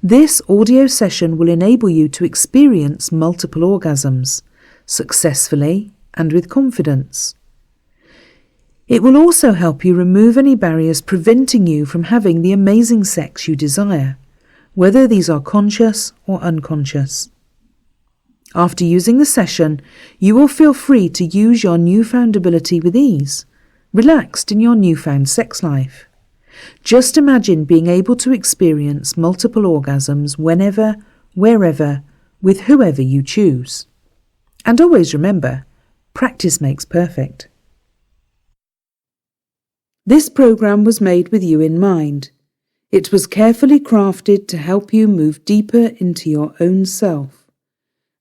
This audio session will enable you to experience multiple orgasms, successfully and with confidence. It will also help you remove any barriers preventing you from having the amazing sex you desire, whether these are conscious or unconscious. After using the session, you will feel free to use your newfound ability with ease, relaxed in your newfound sex life. Just imagine being able to experience multiple orgasms whenever, wherever, with whoever you choose. And always remember, practice makes perfect. This program was made with you in mind. It was carefully crafted to help you move deeper into your own self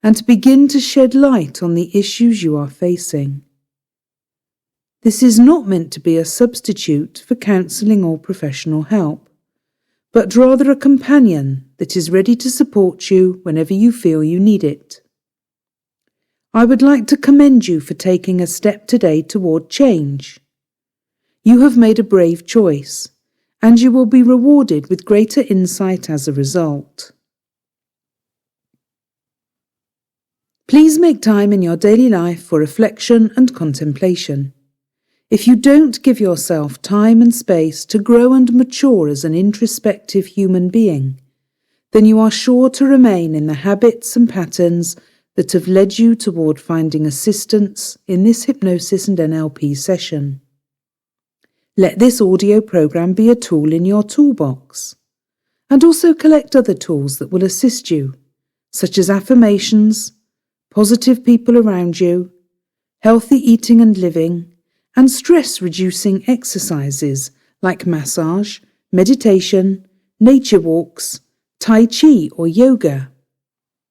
and to begin to shed light on the issues you are facing. This is not meant to be a substitute for counselling or professional help, but rather a companion that is ready to support you whenever you feel you need it. I would like to commend you for taking a step today toward change. You have made a brave choice, and you will be rewarded with greater insight as a result. Please make time in your daily life for reflection and contemplation. If you don't give yourself time and space to grow and mature as an introspective human being, then you are sure to remain in the habits and patterns that have led you toward finding assistance in this hypnosis and NLP session. Let this audio program be a tool in your toolbox, and also collect other tools that will assist you, such as affirmations, positive people around you, healthy eating and living, and stress-reducing exercises like massage, meditation, nature walks, Tai Chi or yoga.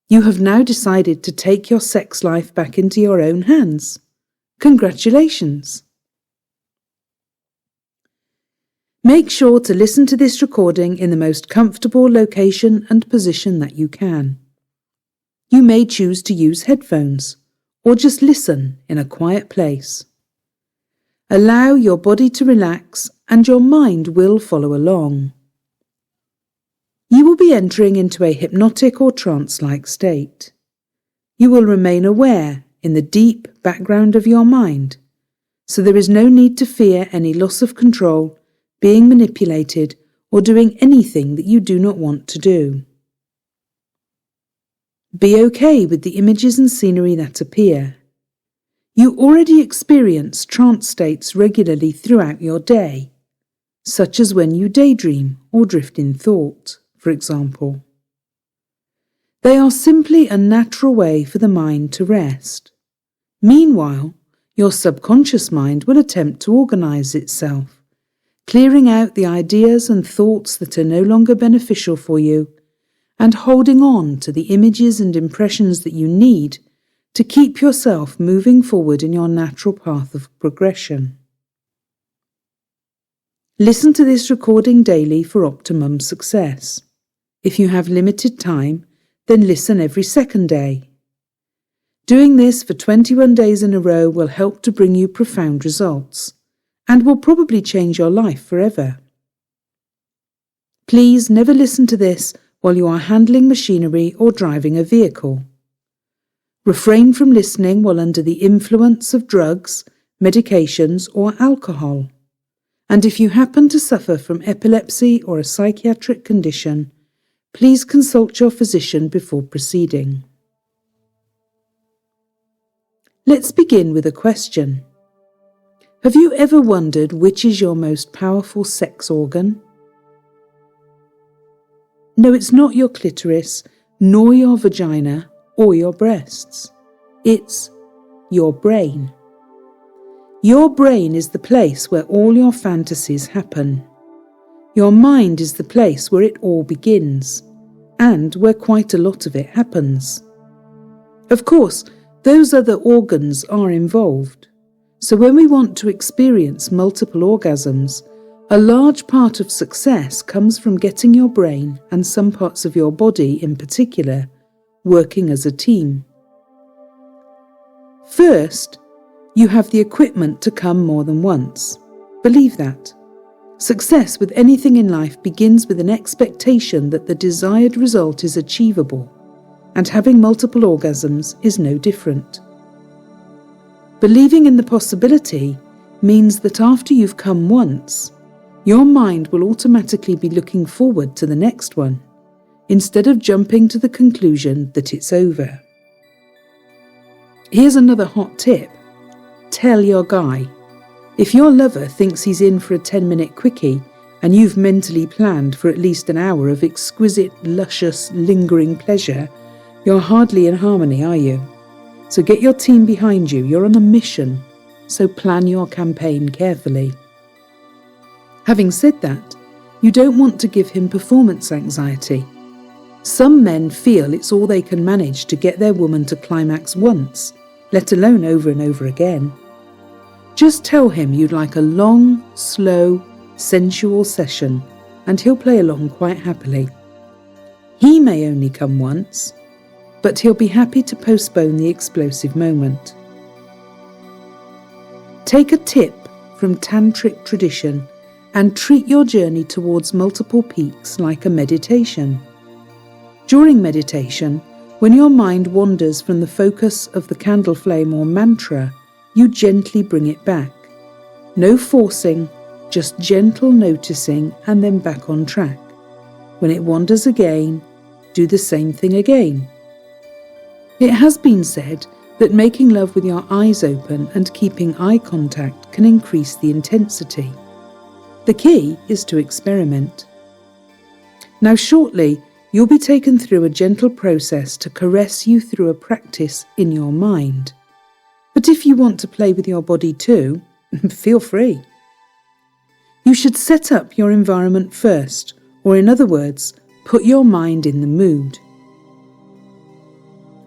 You have now decided to take your sex life back into your own hands. Congratulations! Make sure to listen to this recording in the most comfortable location and position that you can. You may choose to use headphones or just listen in a quiet place. Allow your body to relax and your mind will follow along. You will be entering into a hypnotic or trance-like state. You will remain aware in the deep background of your mind, so there is no need to fear any loss of control, being manipulated, or doing anything that you do not want to do. Be okay with the images and scenery that appear. You already experience trance states regularly throughout your day, such as when you daydream or drift in thought, for example. They are simply a natural way for the mind to rest. Meanwhile, your subconscious mind will attempt to organize itself, clearing out the ideas and thoughts that are no longer beneficial for you, and holding on to the images and impressions that you need to keep yourself moving forward in your natural path of progression. Listen to this recording daily for optimum success. If you have limited time, then listen every second day. Doing this for 21 days in a row will help to bring you profound results, and will probably change your life forever. Please never listen to this while you are handling machinery or driving a vehicle. Refrain from listening while under the influence of drugs, medications, or alcohol. And if you happen to suffer from epilepsy or a psychiatric condition, please consult your physician before proceeding. Let's begin with a question. Have you ever wondered which is your most powerful sex organ? No, it's not your clitoris, nor your vagina, or your breasts. It's your brain. Your brain is the place where all your fantasies happen. Your mind is the place where it all begins, and where quite a lot of it happens. Of course, those other organs are involved. So when we want to experience multiple orgasms, a large part of success comes from getting your brain and some parts of your body in particular working as a team. First, you have the equipment to come more than once. Believe that. Success with anything in life begins with an expectation that the desired result is achievable, and having multiple orgasms is no different. Believing in the possibility means that after you've come once, your mind will automatically be looking forward to the next one, instead of jumping to the conclusion that it's over. Here's another hot tip. Tell your guy. If your lover thinks he's in for a 10-minute quickie and you've mentally planned for at least an hour of exquisite, luscious, lingering pleasure, you're hardly in harmony, are you? So get your team behind you. You're on a mission, so plan your campaign carefully. Having said that, you don't want to give him performance anxiety. Some men feel it's all they can manage to get their woman to climax once, let alone over and over again. Just tell him you'd like a long, slow, sensual session, and he'll play along quite happily. He may only come once, but he'll be happy to postpone the explosive moment. Take a tip from tantric tradition and treat your journey towards multiple peaks like a meditation. During meditation, when your mind wanders from the focus of the candle flame or mantra, you gently bring it back. No forcing, just gentle noticing and then back on track. When it wanders again, do the same thing again. It has been said that making love with your eyes open and keeping eye contact can increase the intensity. The key is to experiment. Now shortly, you'll be taken through a gentle process to caress you through a practice in your mind. But if you want to play with your body too, feel free. You should set up your environment first, or in other words, put your mind in the mood.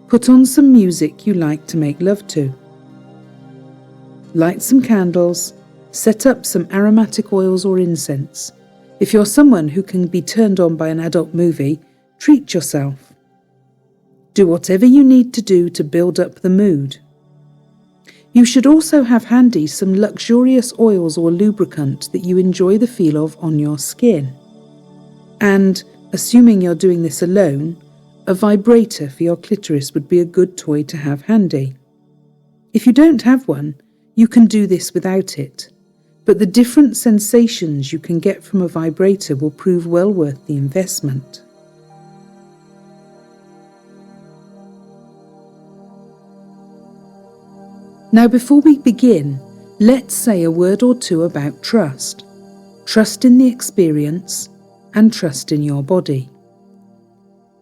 Put on some music you like to make love to. Light some candles, set up some aromatic oils or incense. If you're someone who can be turned on by an adult movie, treat yourself. Do whatever you need to do to build up the mood. You should also have handy some luxurious oils or lubricant that you enjoy the feel of on your skin. And, assuming you're doing this alone, a vibrator for your clitoris would be a good toy to have handy. If you don't have one, you can do this without it, but the different sensations you can get from a vibrator will prove well worth the investment. Now before we begin, let's say a word or two about trust. Trust in the experience and trust in your body.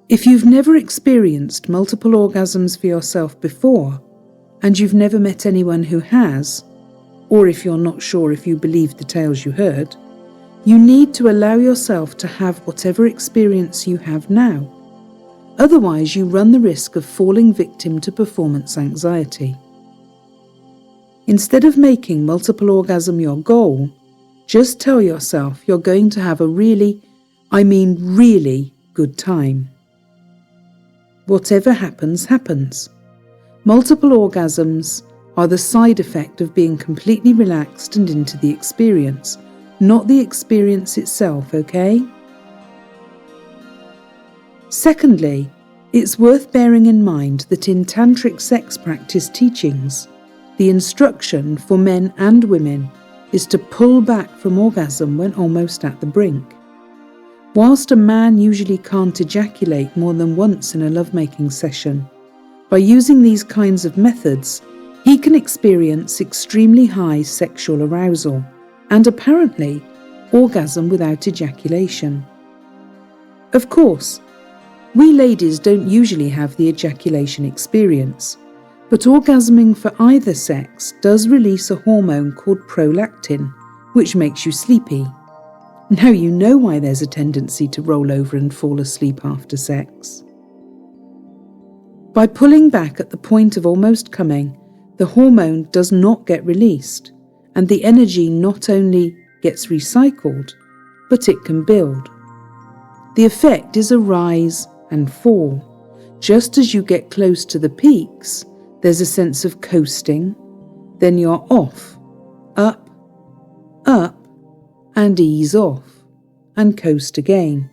If you've never experienced multiple orgasms for yourself before, and you've never met anyone who has, or if you're not sure if you believe the tales you heard, you need to allow yourself to have whatever experience you have now. Otherwise, you run the risk of falling victim to performance anxiety. Instead of making multiple orgasm your goal, just tell yourself you're going to have a really good time. Whatever happens, happens. Multiple orgasms are the side effect of being completely relaxed and into the experience, not the experience itself, okay? Secondly, it's worth bearing in mind that in tantric sex practice teachings, the instruction for men and women is to pull back from orgasm when almost at the brink. Whilst a man usually can't ejaculate more than once in a lovemaking session, by using these kinds of methods, he can experience extremely high sexual arousal and apparently orgasm without ejaculation. Of course, we ladies don't usually have the ejaculation experience, but orgasming for either sex does release a hormone called prolactin, which makes you sleepy. Now you know why there's a tendency to roll over and fall asleep after sex. By pulling back at the point of almost coming, the hormone does not get released, and the energy not only gets recycled, but it can build. The effect is a rise and fall. Just as you get close to the peaks, there's a sense of coasting, then you're off, up, and ease off and coast again.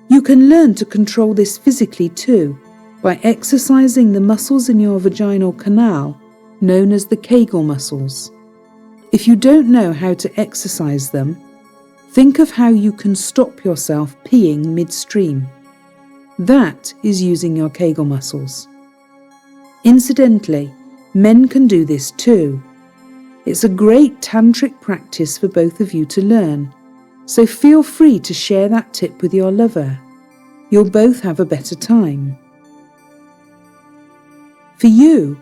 You can learn to control this physically too by exercising the muscles in your vaginal canal known as the Kegel muscles. If you don't know how to exercise them, think of how you can stop yourself peeing midstream. That is using your Kegel muscles. Incidentally, men can do this too. It's a great tantric practice for both of you to learn, so feel free to share that tip with your lover. You'll both have a better time. For you,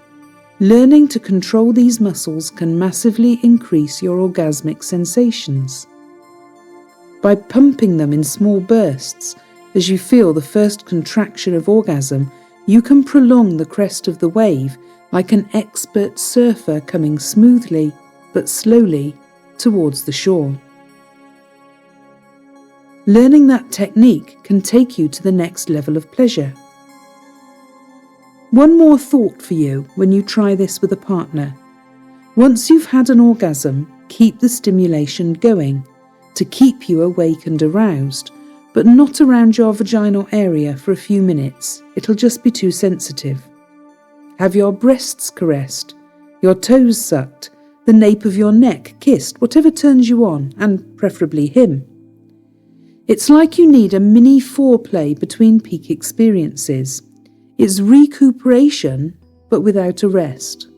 learning to control these muscles can massively increase your orgasmic sensations. By pumping them in small bursts, as you feel the first contraction of orgasm, you can prolong the crest of the wave like an expert surfer coming smoothly but slowly towards the shore. Learning that technique can take you to the next level of pleasure. One more thought for you when you try this with a partner. Once you've had an orgasm, keep the stimulation going to keep you awake and aroused, but not around your vaginal area for a few minutes. It'll just be too sensitive. Have your breasts caressed, your toes sucked, the nape of your neck kissed, whatever turns you on, and preferably him. It's like you need a mini foreplay between peak experiences. It's recuperation, but without a rest.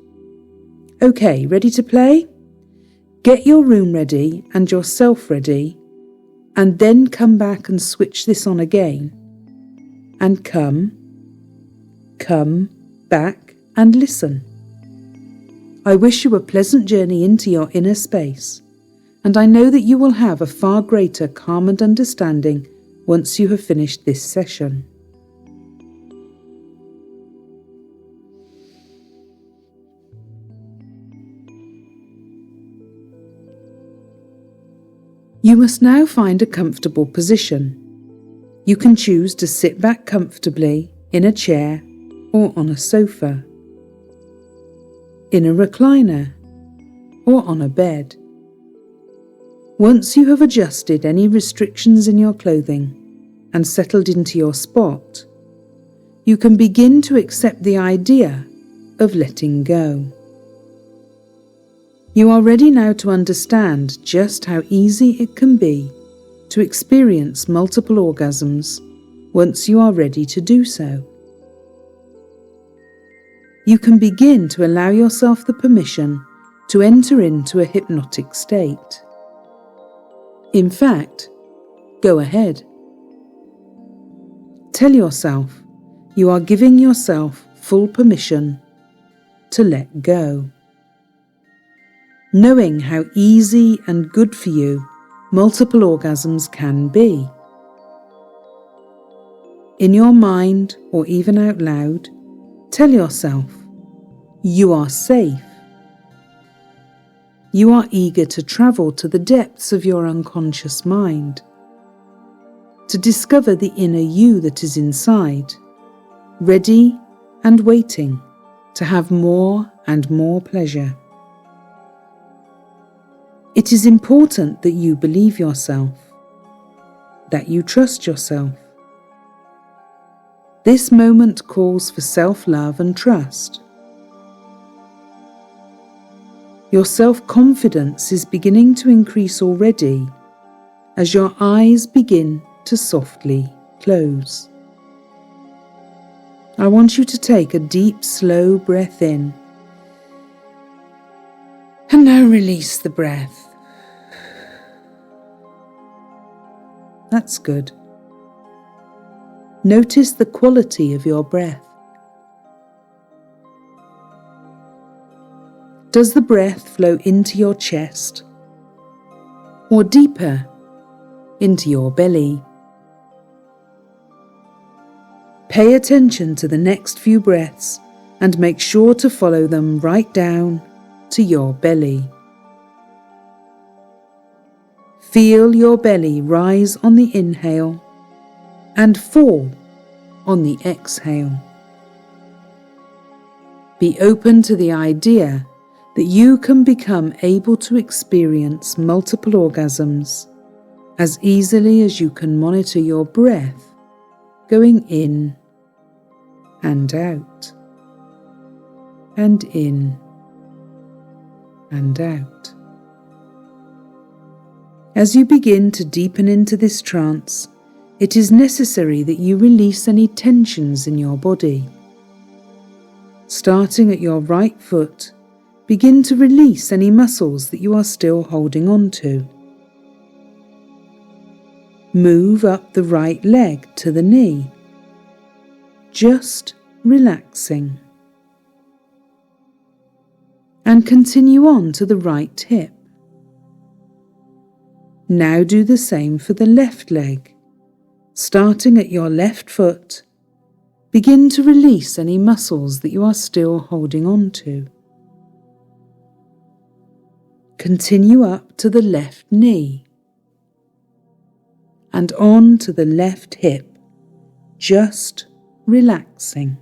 Okay, ready to play? Get your room ready and yourself ready, and then come back and switch this on again. And come back and listen. I wish you a pleasant journey into your inner space, and I know that you will have a far greater calm and understanding once you have finished this session. You must now find a comfortable position. You can choose to sit back comfortably in a chair or on a sofa, in a recliner or on a bed. Once you have adjusted any restrictions in your clothing and settled into your spot, you can begin to accept the idea of letting go. You are ready now to understand just how easy it can be to experience multiple orgasms once you are ready to do so. You can begin to allow yourself the permission to enter into a hypnotic state. In fact, go ahead. Tell yourself you are giving yourself full permission to let go. Knowing how easy and good for you multiple orgasms can be. In your mind or even out loud, tell yourself you are safe. You are eager to travel to the depths of your unconscious mind, to discover the inner you that is inside, ready and waiting to have more and more pleasure. It is important that you believe yourself, that you trust yourself. This moment calls for self-love and trust. Your self-confidence is beginning to increase already as your eyes begin to softly close. I want you to take a deep, slow breath in. And now release the breath. That's good. Notice the quality of your breath. Does the breath flow into your chest or deeper into your belly? Pay attention to the next few breaths and make sure to follow them right down to your belly. Feel your belly rise on the inhale and fall on the exhale. Be open to the idea that you can become able to experience multiple orgasms as easily as you can monitor your breath going in and out, and in and out. As you begin to deepen into this trance, it is necessary that you release any tensions in your body. Starting at your right foot, begin to release any muscles that you are still holding on to. Move up the right leg to the knee, just relaxing. And continue on to the right hip. Now do the same for the left leg. Starting at your left foot, begin to release any muscles that you are still holding on to. Continue up to the left knee and on to the left hip, just relaxing.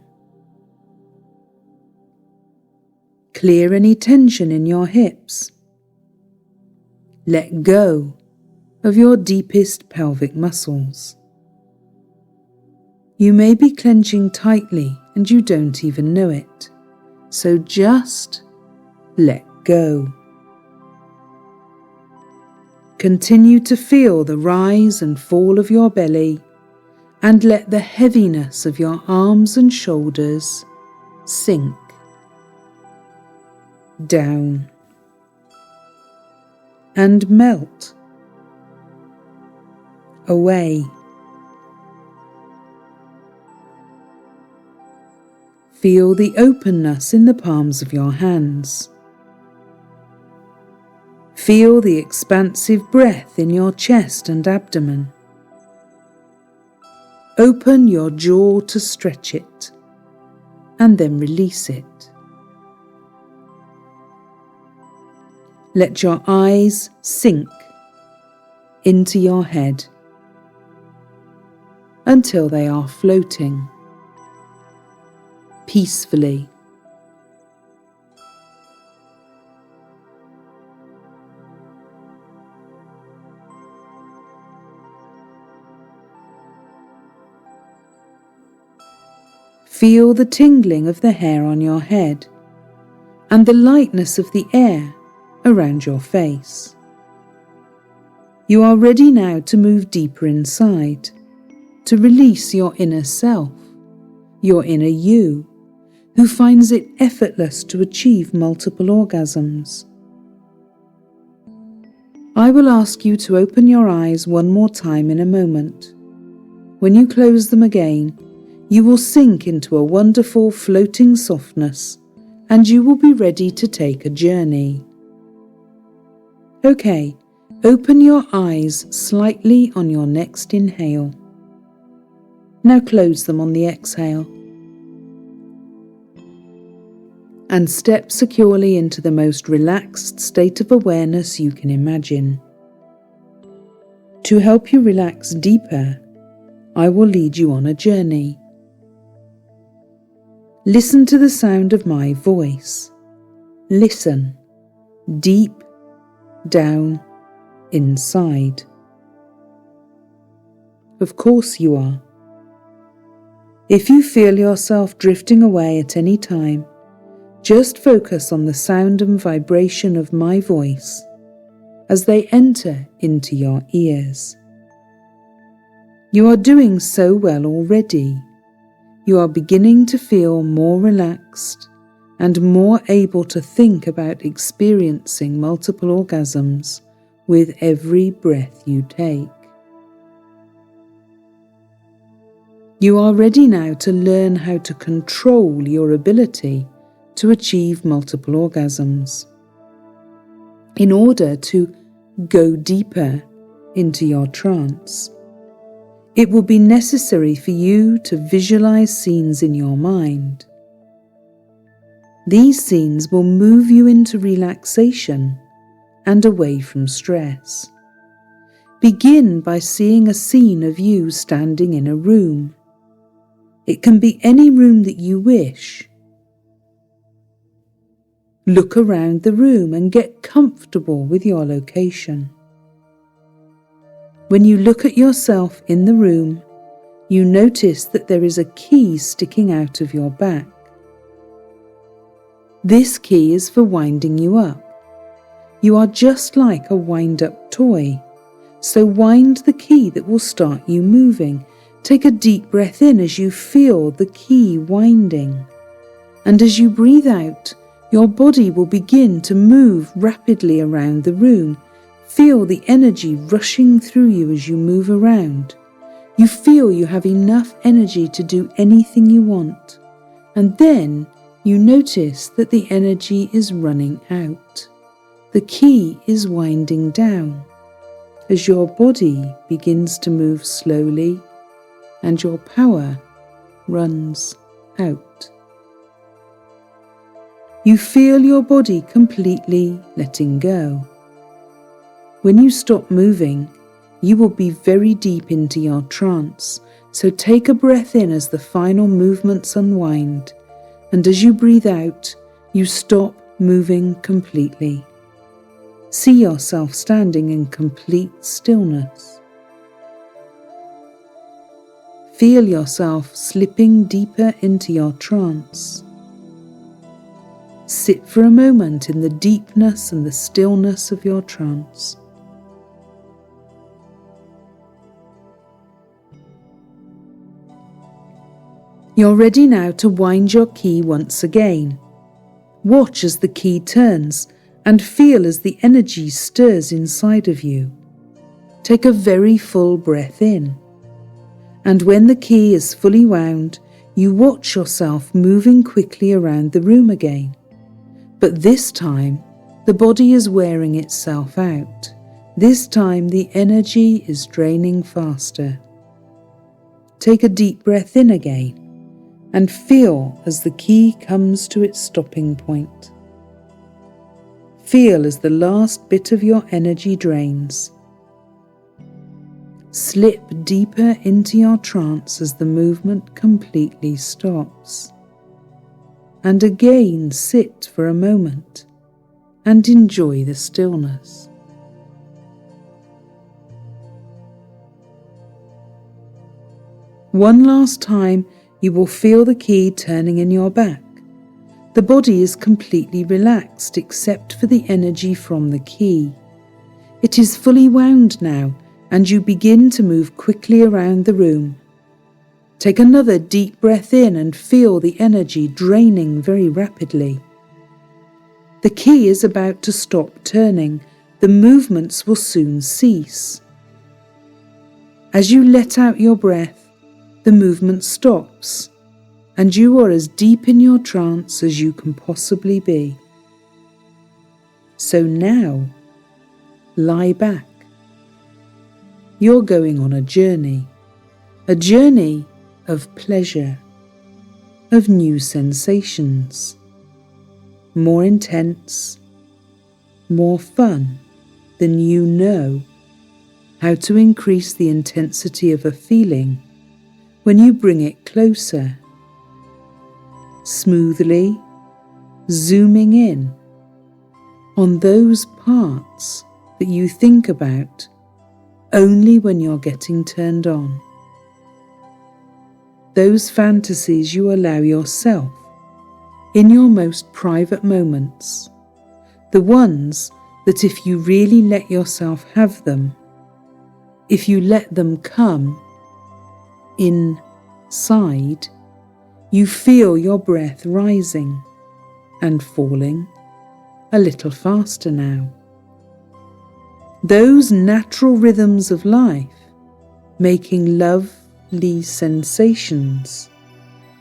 Clear any tension in your hips. Let go of your deepest pelvic muscles. You may be clenching tightly and you don't even know it, so just let go. Continue to feel the rise and fall of your belly and let the heaviness of your arms and shoulders sink down and melt away. Feel the openness in the palms of your hands. Feel the expansive breath in your chest and abdomen. Open your jaw to stretch it, and then release it. Let your eyes sink into your head until they are floating peacefully. Feel the tingling of the hair on your head and the lightness of the air around your face. You are ready now to move deeper inside, to release your inner self, your inner you, who finds it effortless to achieve multiple orgasms. I will ask you to open your eyes one more time in a moment. When you close them again, you will sink into a wonderful floating softness, and you will be ready to take a journey. Okay, open your eyes slightly on your next inhale. Now close them on the exhale. And step securely into the most relaxed state of awareness you can imagine. To help you relax deeper, I will lead you on a journey. Listen to the sound of my voice. Listen, deep down inside. Of course you are. If you feel yourself drifting away at any time, just focus on the sound and vibration of my voice as they enter into your ears. You are doing so well already. You are beginning to feel more relaxed and more able to think about experiencing multiple orgasms with every breath you take. You are ready now to learn how to control your ability to achieve multiple orgasms. In order to go deeper into your trance, it will be necessary for you to visualize scenes in your mind. These scenes will move you into relaxation and away from stress. Begin by seeing a scene of you standing in a room. It can be any room that you wish. Look around the room and get comfortable with your location. When you look at yourself in the room, you notice that there is a key sticking out of your back. This key is for winding you up. You are just like a wind-up toy, so wind the key that will start you moving. Take a deep breath in as you feel the key winding. And as you breathe out, your body will begin to move rapidly around the room. Feel the energy rushing through you as you move around. You feel you have enough energy to do anything you want. And then you notice that the energy is running out. The key is winding down as your body begins to move slowly and your power runs out. You feel your body completely letting go. When you stop moving, you will be very deep into your trance, so take a breath in as the final movements unwind, and as you breathe out, you stop moving completely. See yourself standing in complete stillness. Feel yourself slipping deeper into your trance. Sit for a moment in the deepness and the stillness of your trance. You're ready now to wind your key once again. Watch as the key turns and feel as the energy stirs inside of you. Take a very full breath in. And when the key is fully wound, you watch yourself moving quickly around the room again. But this time, the body is wearing itself out. This time, the energy is draining faster. Take a deep breath in again and feel as the key comes to its stopping point. Feel as the last bit of your energy drains. Slip deeper into your trance as the movement completely stops. And again sit for a moment and enjoy the stillness. One last time, you will feel the key turning in your back. The body is completely relaxed except for the energy from the key. It is fully wound now, and you begin to move quickly around the room. Take another deep breath in and feel the energy draining very rapidly. The key is about to stop turning. The movements will soon cease. As you let out your breath, the movement stops, and you are as deep in your trance as you can possibly be. So now, lie back. You're going on a journey of pleasure, of new sensations, more intense, more fun than you know how to increase the intensity of a feeling when you bring it closer, smoothly zooming in on those parts that you think about only when you're getting turned on. Those fantasies you allow yourself in your most private moments, the ones that if you really let yourself have them, if you let them come inside, you feel your breath rising and falling a little faster now. Those natural rhythms of life, making lovely sensations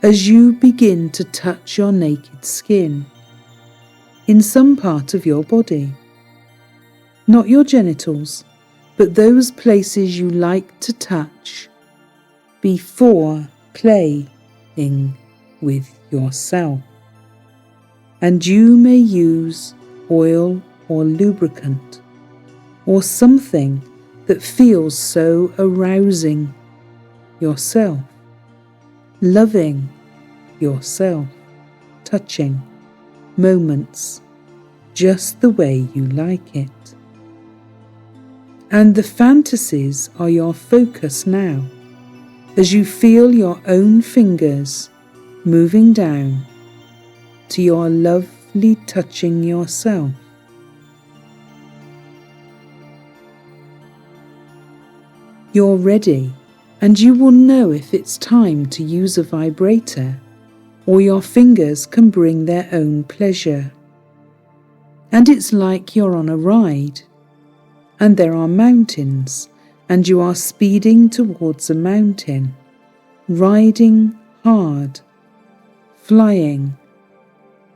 as you begin to touch your naked skin in some part of your body. Not your genitals, but those places you like to touch before playing with yourself. And you may use oil or lubricant or something that feels so arousing yourself, loving yourself, touching moments just the way you like it. And the fantasies are your focus now, as you feel your own fingers moving down to your lovely touching yourself. You're ready, and you will know if it's time to use a vibrator, or your fingers can bring their own pleasure. And it's like you're on a ride, and there are mountains, and you are speeding towards a mountain, riding hard, flying,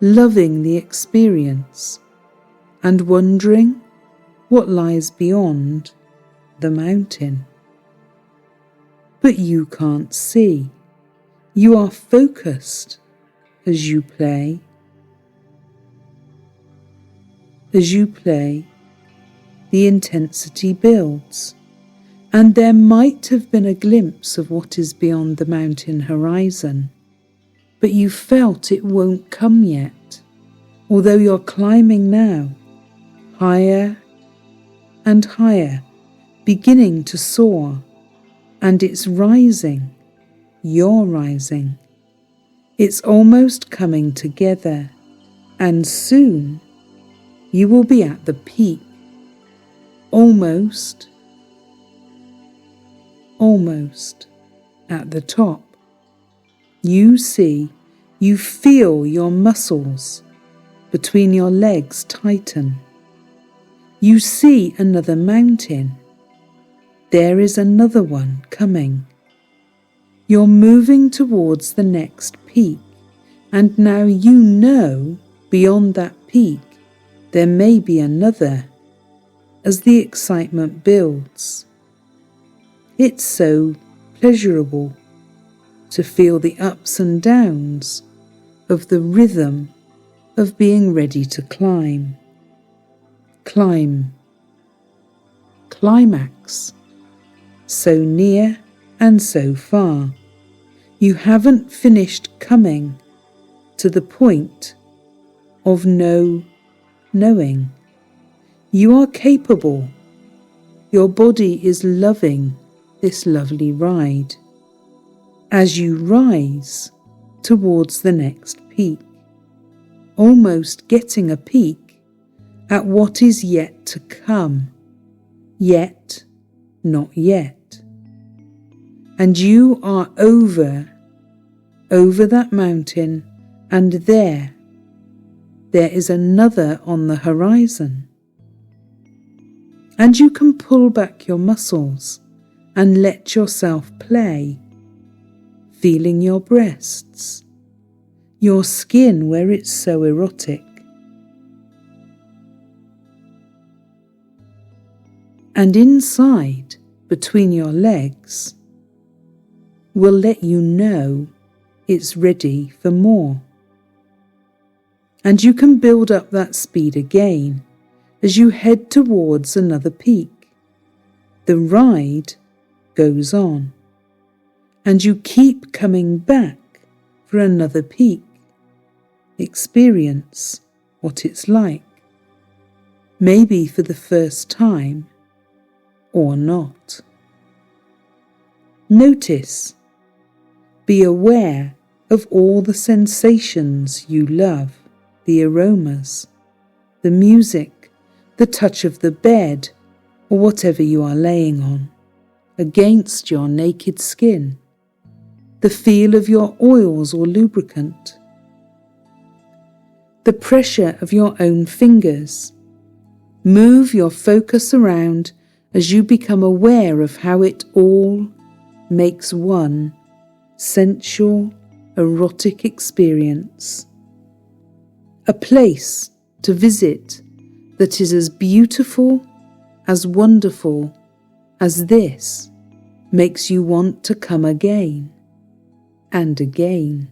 loving the experience, and wondering what lies beyond the mountain. But you can't see. You are focused as you play. As you play, the intensity builds, and there might have been a glimpse of what is beyond the mountain horizon, but you felt it won't come yet, although you're climbing now, higher and higher, beginning to soar, and it's rising, you're rising. It's almost coming together, and soon you will be at the peak, almost at the top. You see, you feel your muscles between your legs tighten. You see another mountain. There is another one coming. You're moving towards the next peak, and now you know beyond that peak there may be another. As the excitement builds, it's so pleasurable to feel the ups and downs of the rhythm of being ready to climb. Climax. So near and so far. You haven't finished coming to the point of no knowing. You are capable. Your body is loving this lovely ride as you rise towards the next peak, almost getting a peek at what is yet to come, yet not yet. And you are over that mountain, and there is another on the horizon. And you can pull back your muscles and let yourself play, feeling your breasts, your skin where it's so erotic. And inside, between your legs, will let you know it's ready for more. And you can build up that speed again as you head towards another peak. The ride goes on, and you keep coming back for another peak. Experience what it's like, maybe for the first time or not. Notice, be aware of all the sensations you love, the aromas, the music, the touch of the bed or whatever you are laying on, against your naked skin, the feel of your oils or lubricant, the pressure of your own fingers. Move your focus around as you become aware of how it all makes one sensual, erotic experience. A place to visit that is as beautiful, as wonderful as this makes you want to come again and again.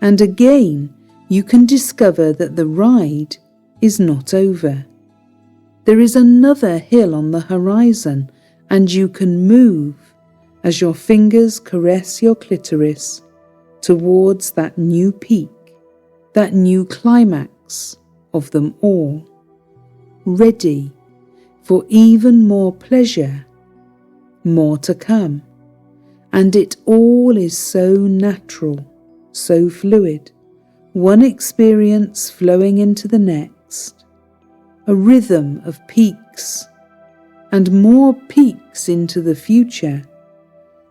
And again you can discover that the ride is not over. There is another hill on the horizon, and you can move as your fingers caress your clitoris towards that new peak, that new climax of them all, ready for even more pleasure, more to come. And it all is so natural, so fluid, one experience flowing into the next, a rhythm of peaks and more peaks into the future,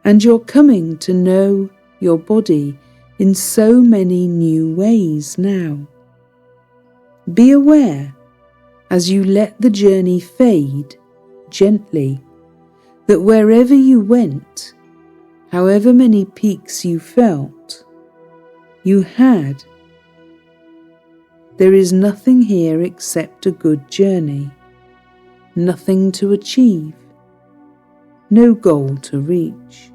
and you're coming to know your body in so many new ways now. Be aware, as you let the journey fade gently, that wherever you went, however many peaks you felt, you had, there is nothing here except a good journey, nothing to achieve, no goal to reach.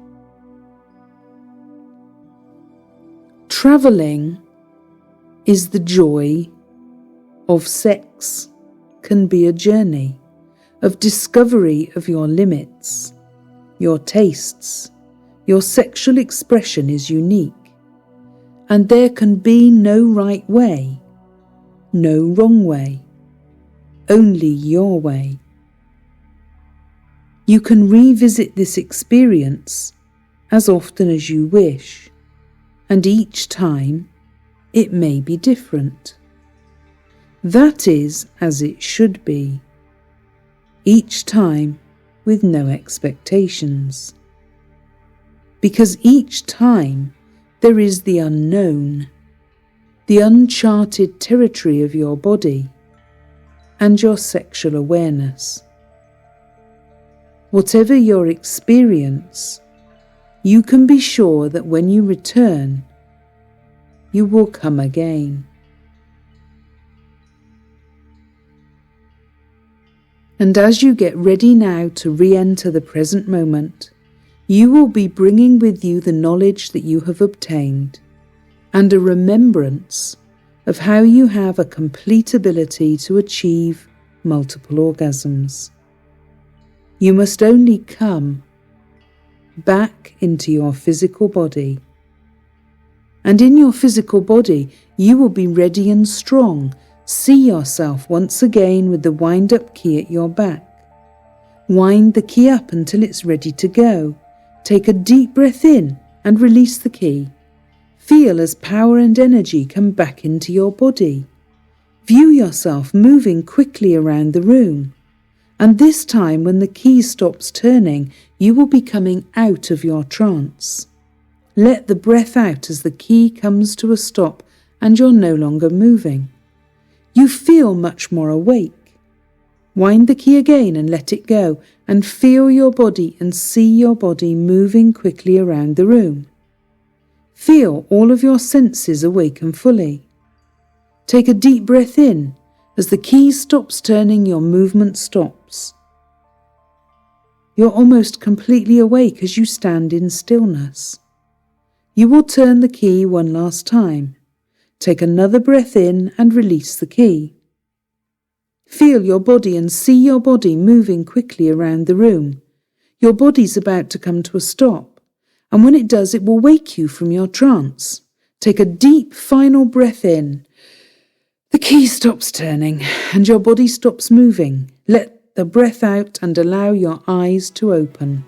Travelling is the joy of sex, can be a journey of discovery of your limits, your tastes. Your sexual expression is unique, and there can be no right way, no wrong way, only your way. You can revisit this experience as often as you wish, and each time it may be different. That is as it should be, each time with no expectations. Because each time there is the unknown, the uncharted territory of your body and your sexual awareness. Whatever your experience, you can be sure that when you return, you will come again. And as you get ready now to re-enter the present moment, you will be bringing with you the knowledge that you have obtained and a remembrance of how you have a complete ability to achieve multiple orgasms. You must only come back into your physical body. And in your physical body, you will be ready and strong. See yourself once again with the wind-up key at your back. Wind the key up until it's ready to go. Take a deep breath in and release the key. Feel as power and energy come back into your body. View yourself moving quickly around the room. And this time, when the key stops turning, you will be coming out of your trance. Let the breath out as the key comes to a stop and you're no longer moving. You feel much more awake. Wind the key again and let it go, and feel your body and see your body moving quickly around the room. Feel all of your senses awaken fully. Take a deep breath in. As the key stops turning, your movement stops. You're almost completely awake as you stand in stillness. You will turn the key one last time. Take another breath in and release the key. Feel your body and see your body moving quickly around the room. Your body's about to come to a stop, and when it does, it will wake you from your trance. Take a deep final breath in. The key stops turning, and your body stops moving. Let the breath out and allow your eyes to open.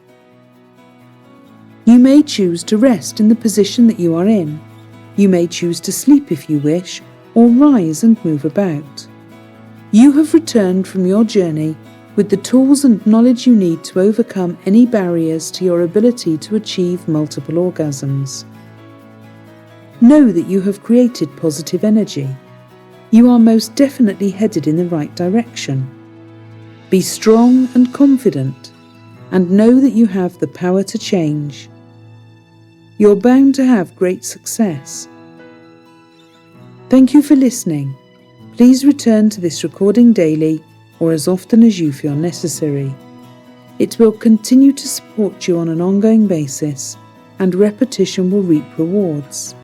You may choose to rest in the position that you are in. You may choose to sleep if you wish, or rise and move about. You have returned from your journey with the tools and knowledge you need to overcome any barriers to your ability to achieve multiple orgasms. Know that you have created positive energy. You are most definitely headed in the right direction. Be strong and confident, and know that you have the power to change. You're bound to have great success. Thank you for listening. Please return to this recording daily or as often as you feel necessary. It will continue to support you on an ongoing basis, and repetition will reap rewards.